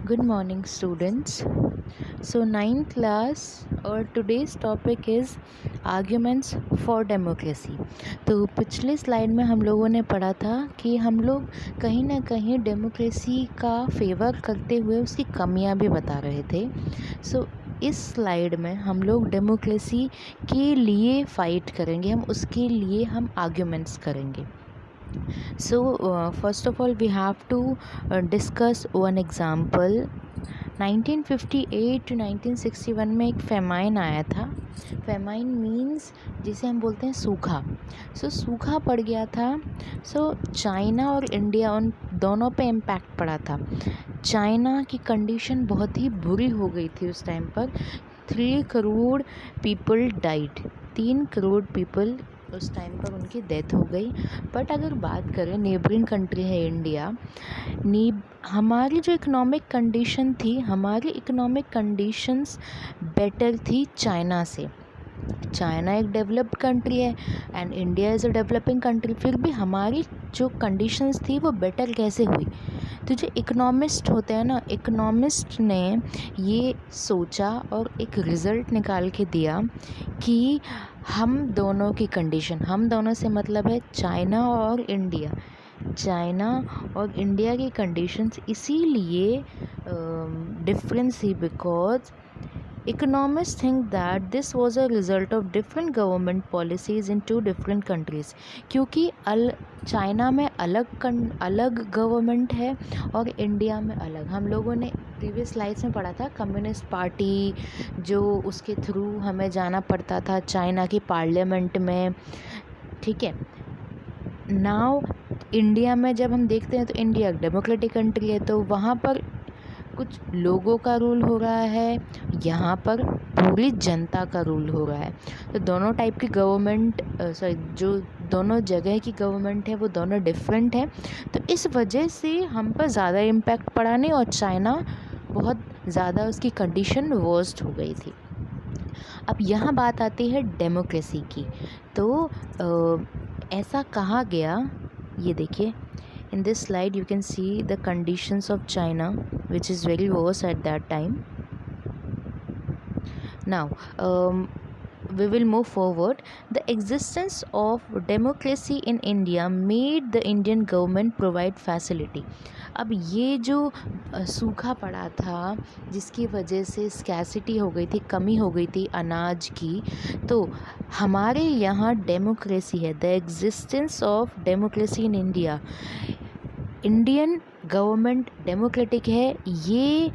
Good morning, students. So, ninth class और today's topic is arguments for democracy. तो पिछले slide में हम लोगों ने पढ़ा था कि हम लोग कहीं ना कहीं डेमोक्रेसी का फेवर करते हुए उसकी कमियां भी बता रहे थे. इस स्लाइड में हम लोग डेमोक्रेसी के लिए फ़ाइट करेंगे, हम उसके लिए हम आर्ग्यूमेंट्स करेंगे. First of all, we have to discuss one example. 1958 to 1961 में एक फेमाइन आया था. फेमाइन मीन्स जिसे हम बोलते हैं सूखा. सूखा पड़ गया था. चाइना और इंडिया उन दोनों पे इम्पैक्ट पड़ा था. चाइना की कंडीशन बहुत ही बुरी हो गई थी उस टाइम पर. 3 crore people died. 3 crore people उस टाइम पर उनकी डेथ हो गई. बट अगर बात करें, नेबरिंग कंट्री है इंडिया, हमारी जो इकोनॉमिक कंडीशन थी, हमारी इकोनॉमिक कंडीशंस बेटर थी चाइना से. चाइना एक डेवलप्ड कंट्री है and India is a developing country. फिर भी हमारी जो कंडीशंस थी वो बेटर कैसे हुई? तो जो इकोनॉमिस्ट होते हैं ना, इकोनॉमिस्ट ने ये सोचा और एक रिज़ल्ट निकाल के दिया कि हम दोनों की कंडीशन, हम दोनों से मतलब है चाइना और इंडिया, चाइना और इंडिया की कंडीशंस इसीलिए डिफरेंस थी because economists think that this was a result of different government policies in two different countries. क्योंकि चाइना में अलग गवर्नमेंट है और इंडिया में अलग. हम लोगों ने प्रीवियस स्लाइड्स में पढ़ा था कम्युनिस्ट पार्टी, जो उसके थ्रू हमें जाना पड़ता था चाइना की पार्लियामेंट में. ठीक है. नाउ इंडिया में जब हम देखते हैं तो इंडिया डेमोक्रेटिक कंट्री है, तो वहाँ पर कुछ लोगों का रूल हो रहा है, यहाँ पर पूरी जनता का रूल हो रहा है. तो दोनों टाइप की गवर्नमेंट, जो दोनों जगह की गवर्नमेंट है वो दोनों डिफरेंट है. तो इस वजह से हम पर ज़्यादा इम्पैक्ट पड़ा नहीं और चाइना बहुत ज़्यादा उसकी कंडीशन वर्स्ट हो गई थी. अब यहाँ बात आती है डेमोक्रेसी की. तो ऐसा कहा गया, ये देखिए. In this slide you can see the conditions of China, which is very worse at that time. Now we will move forward. The existence of democracy in India made the Indian government provide facility. अब ये जो सूखा पड़ा था जिसकी वजह से scarcity हो गई थी, कमी हो गई थी अनाज की, तो हमारे यहाँ डेमोक्रेसी है. The existence of democracy in India, Indian government democratic है, ये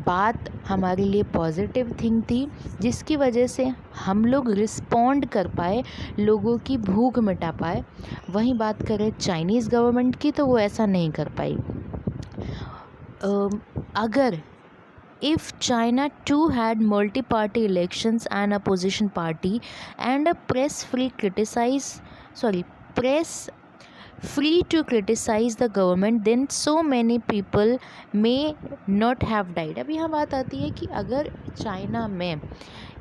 बात हमारे लिए पॉजिटिव थिंग थी जिसकी वजह से हम लोग रिस्पॉन्ड कर पाए, लोगों की भूख मिटा पाए. वहीं बात करें चाइनीज़ गवर्नमेंट की तो वो ऐसा नहीं कर पाई. अगर if China too had multi-party elections and a opposition party and a press free to criticize the government, then so many people may not have died. अब यहाँ बात आती है कि अगर चाइना में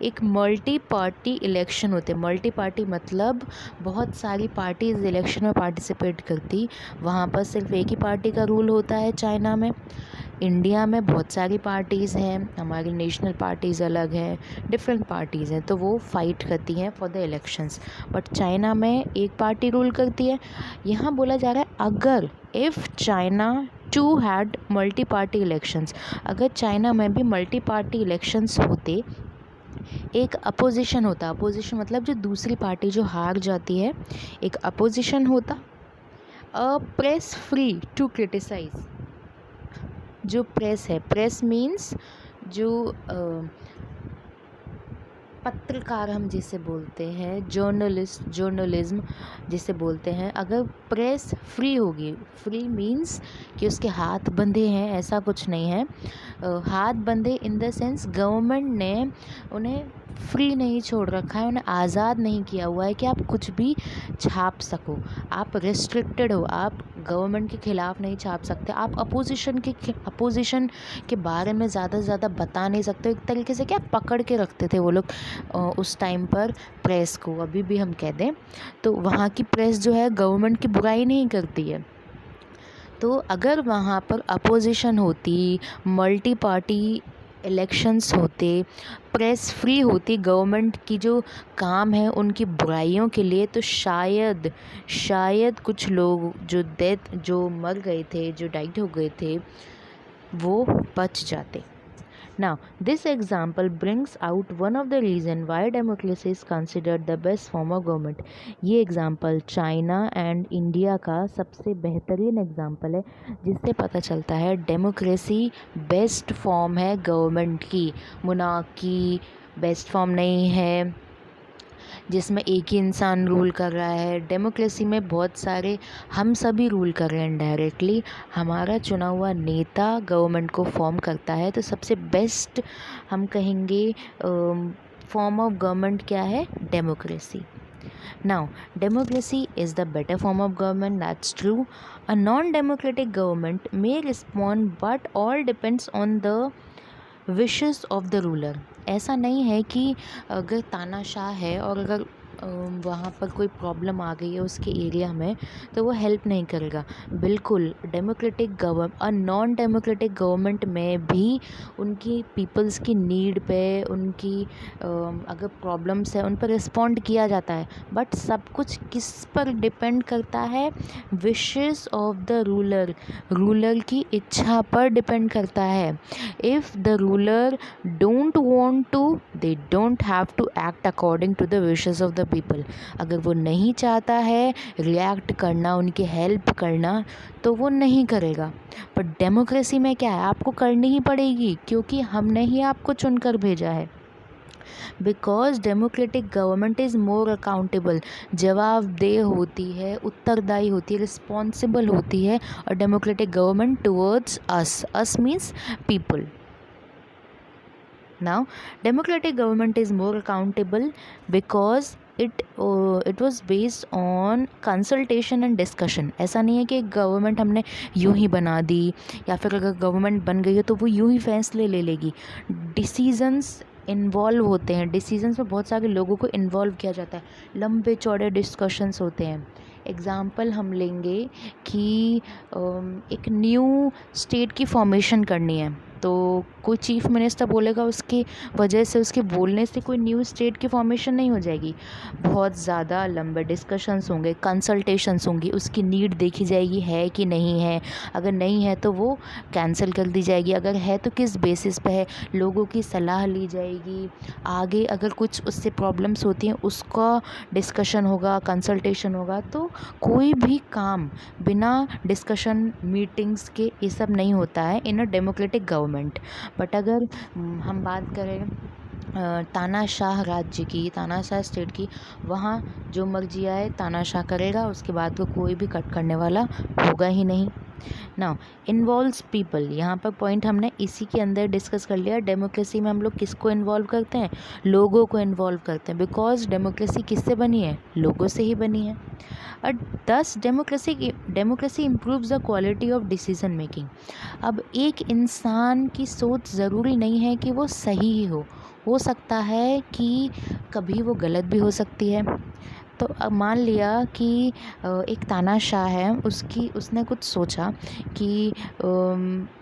एक मल्टी पार्टी इलेक्शन होते, मल्टी पार्टी मतलब बहुत सारी पार्टीज़ इलेक्शन में पार्टिसिपेट करती, वहाँ पर सिर्फ एक ही पार्टी का रूल होता है चाइना में. इंडिया में बहुत सारी पार्टीज़ हैं, हमारी नेशनल पार्टीज़ अलग हैं, डिफरेंट पार्टीज़ हैं, तो वो फाइट करती हैं for the elections. But China में एक पार्टी रूल करती है. यहाँ बोला जा रहा है अगर if China too had multi party elections, अगर चाइना में भी मल्टी पार्टी इलेक्शंस होते, एक अपोजिशन होता, अपोजिशन मतलब जो दूसरी पार्टी जो हार जाती है, एक अपोजिशन होता. A press free to criticise, जो प्रेस है, प्रेस मीन्स जो पत्रकार हम जिसे बोलते हैं, जर्नलिज्म जिसे बोलते हैं, अगर प्रेस फ्री होगी, फ्री मीन्स कि उसके हाथ बंधे हैं, ऐसा कुछ नहीं है. हाथ बंधे इन द सेंस गवर्नमेंट ने उन्हें फ्री नहीं छोड़ रखा है, उन्हें आज़ाद नहीं किया हुआ है कि आप कुछ भी छाप सको. आप रेस्ट्रिक्टेड हो, आप गवर्नमेंट के ख़िलाफ़ नहीं छाप सकते, आप अपोजिशन के बारे में ज़्यादा से ज़्यादा बता नहीं सकते. एक तरीके से क्या पकड़ के रखते थे वो लोग उस टाइम पर प्रेस को. अभी भी हम कह दें तो वहाँ की प्रेस जो है गवर्नमेंट की बुराई नहीं करती है. तो अगर वहाँ पर अपोजिशन होती, मल्टी पार्टी इलेक्शंस होते, प्रेस फ्री होती, गवर्नमेंट की जो काम है उनकी बुराइयों के लिए, तो शायद कुछ लोग जो मर गए थे, जो डाइट हो गए थे, वो बच जाते। Now, this example brings out one of the reason why democracy is considered the best form of government. ये एग्ज़ाम्पल चाइना एंड इंडिया का सबसे बेहतरीन एग्ज़ाम्पल है, जिससे पता चलता है डेमोक्रेसी बेस्ट फॉर्म है गवर्नमेंट की। मोनार्की बेस्ट फॉर्म नहीं है जिसमें एक ही इंसान रूल कर रहा है। डेमोक्रेसी में बहुत सारे हम सभी रूल कर रहे हैं इनडायरेक्टली। हमारा चुना हुआ नेता गवर्नमेंट को फॉर्म करता है। तो सबसे बेस्ट हम कहेंगे फॉर्म ऑफ गवर्नमेंट क्या है? Democracy. Now, democracy is the better form of government, that's true. A non-democratic government may respond, but all depends on the wishes of the ruler. ऐसा नहीं है कि अगर तानाशाह है और अगर वहाँ पर कोई प्रॉब्लम आ गई है उसके एरिया में, तो वो हेल्प नहीं करेगा। बिल्कुल नॉन डेमोक्रेटिक गवर्नमेंट में भी उनकी पीपल्स की नीड पे, उनकी अगर प्रॉब्लम्स है उन पर रिस्पॉन्ड किया जाता है। बट सब कुछ किस पर डिपेंड करता है? विशेस ऑफ द रूलर की इच्छा पर डिपेंड करता है। If the ruler don't want to, they don't have to act according to the wishes of the people. अगर वो नहीं चाहता है रिएक्ट करना, उनकी हेल्प करना, तो वो नहीं करेगा। पर डेमोक्रेसी में क्या है? आपको करनी ही पड़ेगी, क्योंकि हमने ही आपको चुनकर भेजा है। Because democratic government is more accountable, जवाबदेह होती है, उत्तरदायी होती है, रिस्पॉन्सिबल होती है। और democratic government towards us means people. Now, democratic government is more accountable because it was based on consultation and discussion. ऐसा नहीं है कि गवर्नमेंट हमने यूं ही बना दी, या फिर अगर गवर्नमेंट बन गई है तो वो यूं ही फैसले ले लेगी। डिसीजंस इन्वॉल्व होते हैं, डिसीजंस में बहुत सारे लोगों को इन्वॉल्व किया जाता है, लंबे चौड़े डिस्कशंस होते हैं। एग्ज़ाम्पल हम लेंगे कि एक न्यू स्टेट की फॉर्मेशन करनी है, तो कोई चीफ मिनिस्टर बोलेगा, उसकी वजह से, उसके बोलने से कोई न्यू स्टेट की फॉर्मेशन नहीं हो जाएगी। बहुत ज़्यादा लंबे डिस्कशंस होंगे, कंसल्टेशंस होंगी, उसकी नीड देखी जाएगी है कि नहीं है। अगर नहीं है तो वो कैंसिल कर दी जाएगी, अगर है तो किस बेसिस पे है, लोगों की सलाह ली जाएगी। आगे अगर कुछ उससे प्रॉब्लम्स होती हैं उसका डिस्कशन होगा, कंसल्टेशन होगा। तो कोई भी काम बिना डिस्कशन, मीटिंग्स के ये सब नहीं होता है इन अ डेमोक्रेटिक गवर्नमेंट। बट अगर हम बात करें तानाशाह राज्य की, तानाशाह स्टेट की, वहाँ जो मर्जी आए तानाशाह करेगा, उसके बाद को कोई भी कट करने वाला होगा ही नहीं। नाउ इन्वॉल्व्स पीपल, यहाँ पर पॉइंट हमने इसी के अंदर डिस्कस कर लिया। डेमोक्रेसी में हम लोग किसको इन्वॉल्व करते हैं? लोगों को इन्वॉल्व करते हैं, बिकॉज डेमोक्रेसी किससे बनी है? लोगों से ही बनी है। और दस democracy improves the quality of decision making. अब एक इंसान की सोच ज़रूरी नहीं है कि वो सही ही हो सकता है कि कभी वो गलत भी हो सकती है। तो अब मान लिया कि एक तानाशाह है, उसने कुछ सोचा कि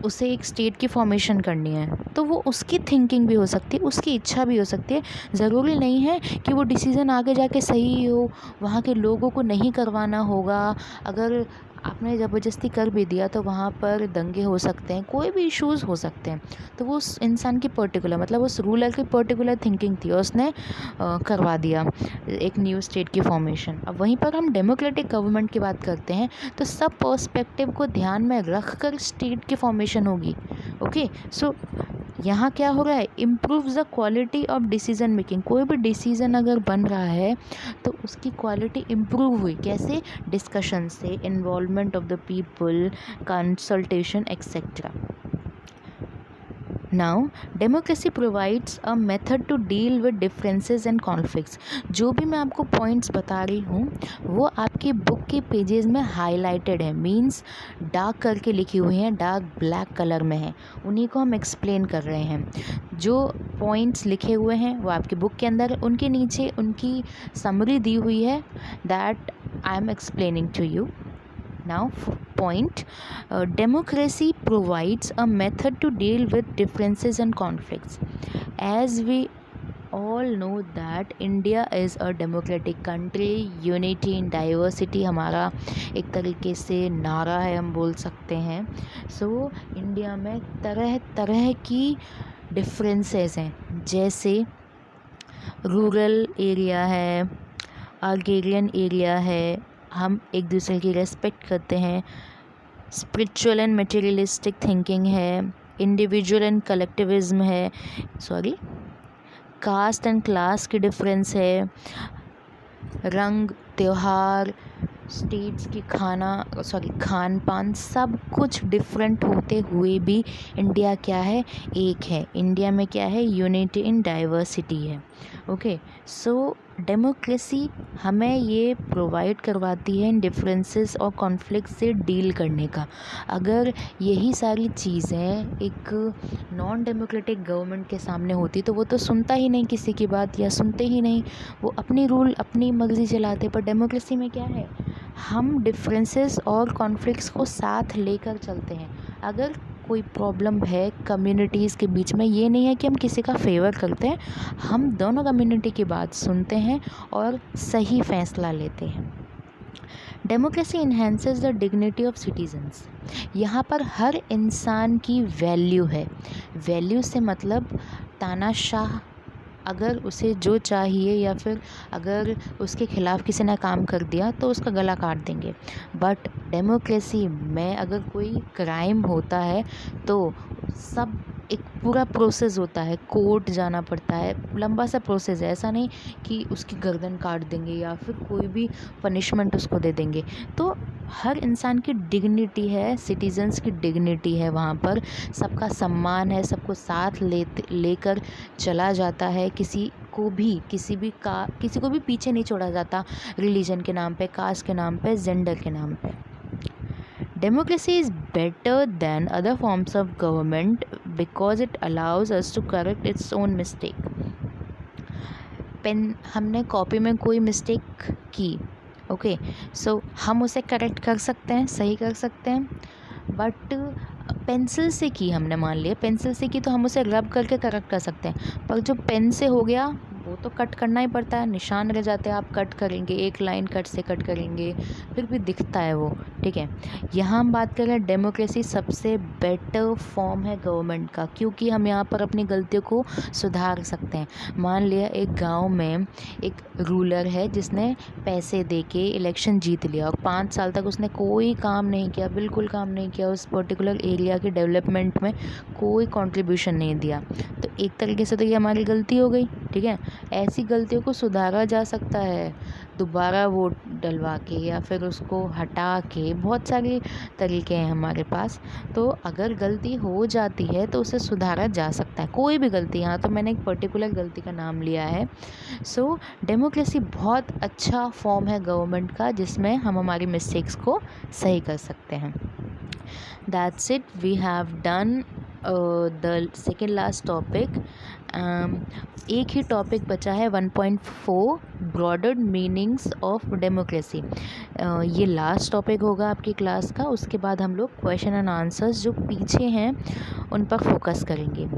उसे एक स्टेट की फॉर्मेशन करनी है, तो वो उसकी थिंकिंग भी हो सकती है, उसकी इच्छा भी हो सकती है। ज़रूरी नहीं है कि वो डिसीज़न आगे जाके सही हो, वहाँ के लोगों को नहीं करवाना होगा। अगर आपने ज़बरदस्ती कर भी दिया तो वहाँ पर दंगे हो सकते हैं, कोई भी इश्यूज़ हो सकते हैं। तो वो उस इंसान की पर्टिकुलर, मतलब उस रूलर की पर्टिकुलर थिंकिंग थी और उसने करवा दिया एक न्यू स्टेट की फॉर्मेशन। अब वहीं पर हम डेमोक्रेटिक गवर्नमेंट की बात करते हैं तो सब पर्सपेक्टिव को ध्यान में रख कर स्टेट की फॉर्मेशन होगी। ओके, सो यहाँ क्या हो रहा है? Improves the quality of decision making. कोई भी डिसीज़न अगर बन रहा है तो उसकी क्वालिटी इम्प्रूव हुई। कैसे? डिस्कशन से, involvement of the people, consultation etcetera. Now, democracy provides a method to deal with differences and conflicts. जो भी मैं आपको पॉइंट्स बता रही हूँ वो आपकी बुक के पेजेस में हाईलाइटेड है, मींस डार्क करके लिखी हुई हैं, डार्क ब्लैक कलर में है। उन्हीं को हम एक्सप्लेन कर रहे हैं। जो पॉइंट्स लिखे हुए हैं वो आपकी बुक के अंदर, उनके नीचे उनकी समरी दी हुई है, that I am explaining to you. Now, point, democracy provides a method to deal with differences and conflicts. As we all know that India is a democratic country, unity in diversity हमारा एक तरीके से नारा है, हम बोल सकते हैं. सो इंडिया में तरह तरह की डिफरेंसेस हैं, जैसे रूरल एरिया है, अर्गेरियन एरिया है, हम एक दूसरे की रेस्पेक्ट करते हैं, स्पिरिचुअल एंड मटेरियलिस्टिक थिंकिंग है, इंडिविजुअल एंड कलेक्टिविज्म है, कास्ट एंड क्लास की डिफरेंस है, रंग, त्योहार, स्टेट्स की खान पान, सब कुछ डिफरेंट होते हुए भी इंडिया क्या है, एक है. इंडिया में क्या है, यूनिटी इन डाइवर्सिटी है. ओके, सो डेमोक्रेसी हमें ये प्रोवाइड करवाती है इन डिफरेंसेस और कॉन्फ्लिक्ट से डील करने का. अगर यही सारी चीज़ें एक नॉन डेमोक्रेटिक गवर्नमेंट के सामने होती तो वो तो सुनता ही नहीं किसी की बात, या सुनते ही नहीं, वो अपनी रूल अपनी मर्ज़ी चलाते. पर डेमोक्रेसी में क्या है, हम डिफरेंसेस और कॉन्फ्लिक्ट्स को साथ लेकर चलते हैं. अगर कोई प्रॉब्लम है कम्युनिटीज़ के बीच में, ये नहीं है कि हम किसी का फेवर करते हैं, हम दोनों कम्युनिटी की बात सुनते हैं और सही फैसला लेते हैं. Democracy enhances the dignity of citizens. यहाँ पर हर इंसान की वैल्यू है. वैल्यू से मतलब तानाशाह अगर उसे जो चाहिए या फिर अगर उसके ख़िलाफ़ किसी ने काम कर दिया तो उसका गला काट देंगे. बट डेमोक्रेसी में अगर कोई क्राइम होता है तो सब एक पूरा प्रोसेस होता है, कोर्ट जाना पड़ता है, लंबा सा प्रोसेस है. ऐसा नहीं कि उसकी गर्दन काट देंगे या फिर कोई भी पनिशमेंट उसको दे देंगे. तो हर इंसान की डिग्निटी है, सिटीजन्स की डिग्निटी है, वहाँ पर सबका सम्मान है, सबको साथ लेकर चला जाता है. किसी को भी पीछे नहीं छोड़ा जाता रिलीजन के नाम पे, कास्ट के नाम पे, जेंडर के नाम पे. Democracy is better than other forms of government because it allows us to correct its own mistake. हमने कॉपी में कोई मिस्टेक की, ओके, सो हम उसे करेक्ट कर सकते हैं, सही कर सकते हैं. बट पेंसिल से की, हमने मान लिया पेंसिल से की तो हम उसे रब करके करेक्ट कर सकते हैं. पर जो पेन से हो गया वो तो कट करना ही पड़ता है, निशान रह जाते हैं. आप कट करेंगे, एक लाइन कट से कट करेंगे, फिर भी दिखता है वो, ठीक है. यहाँ हम बात कर रहे हैं डेमोक्रेसी सबसे बेटर फॉर्म है गवर्नमेंट का, क्योंकि हम यहाँ पर अपनी गलतियों को सुधार सकते हैं. मान लिया एक गांव में एक रूलर है जिसने पैसे दे के इलेक्शन जीत लिया और 5 साल तक उसने कोई काम नहीं किया, बिल्कुल काम नहीं किया, उस पर्टिकुलर एरिया के डेवलपमेंट में कोई कंट्रीब्यूशन नहीं दिया. तो एक तरीके से तो ये हमारी गलती हो गई, ठीक है. ऐसी गलतियों को सुधारा जा सकता है दोबारा वोट डलवा के या फिर उसको हटा के. बहुत सारे तरीके हैं हमारे पास. तो अगर गलती हो जाती है तो उसे सुधारा जा सकता है, कोई भी गलती. यहाँ तो मैंने एक पर्टिकुलर गलती का नाम लिया है. सो डेमोक्रेसी बहुत अच्छा फॉर्म है गवर्नमेंट का जिसमें हम हमारी मिस्टेक्स को सही कर सकते हैं. That's it. We have done the second last topic. एक ही टॉपिक बचा है 1.4 ब्रॉडर मीनिंग्स ऑफ डेमोक्रेसी. ये लास्ट टॉपिक होगा आपकी क्लास का. उसके बाद हम लोग क्वेश्चन एंड आंसर्स जो पीछे हैं उन पर फोकस करेंगे. ये